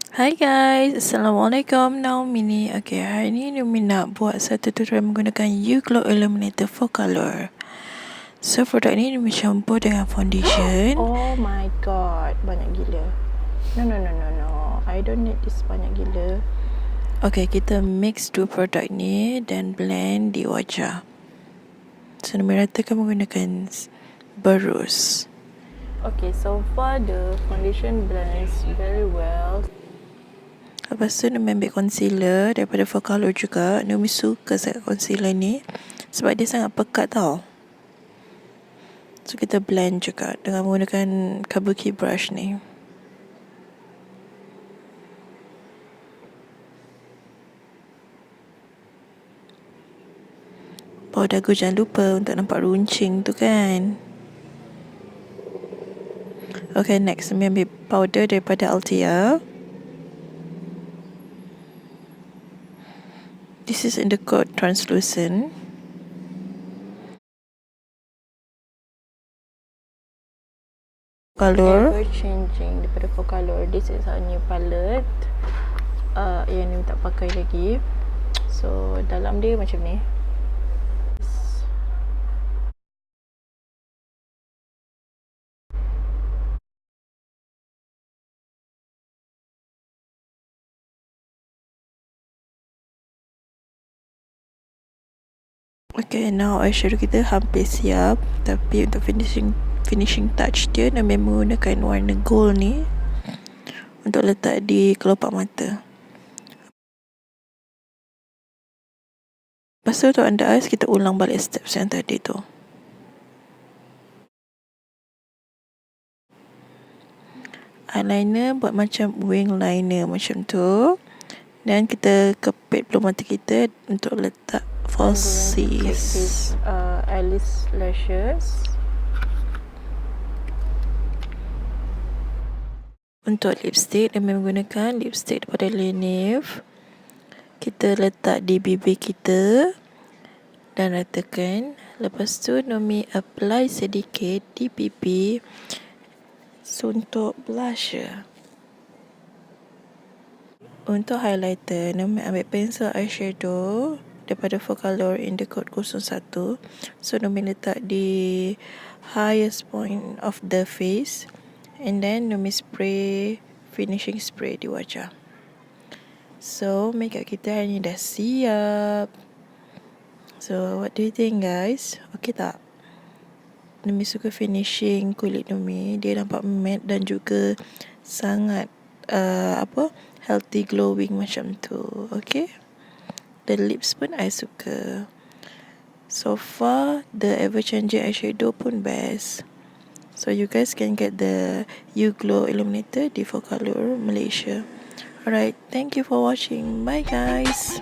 Hai guys, Assalamualaikum, Naomi ni. Okay, hari ni Numi nak buat satu tutorial menggunakan You Glow Illuminator Focallure. So, produk ni Numi campur dengan foundation. Oh my god, banyak gila. No. I don't need this banyak gila. Okay, kita mix dua produk ni dan blend di wajah. So, Numi ratakan menggunakan berus. Okay, so far the foundation blends very well. Lepas tu Numi ambil concealer daripada Focallure juga. Numi suka sangat concealer ni sebab dia sangat pekat tau. So kita blend juga dengan menggunakan kabuki brush ni. Bawah dagu jangan lupa untuk nampak runcing tu kan. Okay, next Numi ambil powder daripada Altea. This is in the coat translucent. Focallure. Ever changing daripada Focallure. This is our new palette. Yang ni tak pakai lagi. So dalam dia macam ni. Okay, now eyeshadow kita hampir siap. Tapi untuk finishing touch dia, Nami menggunakan warna gold ni untuk letak di kelopak mata. Lepas tu untuk under eyes, kita ulang balik steps yang tadi tu. Eyeliner buat macam wing liner macam tu. Dan kita kepit peluh mata kita untuk letak falsies. Eyelash lashes. Untuk lipstick, Nami menggunakan lipstick daripada Laneige. Kita letak di bibir kita dan ratakan. Lepas tu Nami apply sedikit di pipi. So, untuk blusher. Untuk highlighter, Nami ambil pensel eyeshadow daripada Focallure in the coat 01. So, Nami letak di highest point of the face. And then Numi spray finishing spray di wajah. So makeup kita hari ni dah siap. So what do you think guys? Okay tak? Numi suka finishing kulit Numi. Dia nampak matte dan juga sangat healthy glowing macam tu. Okay? The lips pun I suka. So far the ever changing eyeshadow pun best. So you guys can get the You Glow Illuminator di Focallure Malaysia. Alright, thank you for watching. Bye guys.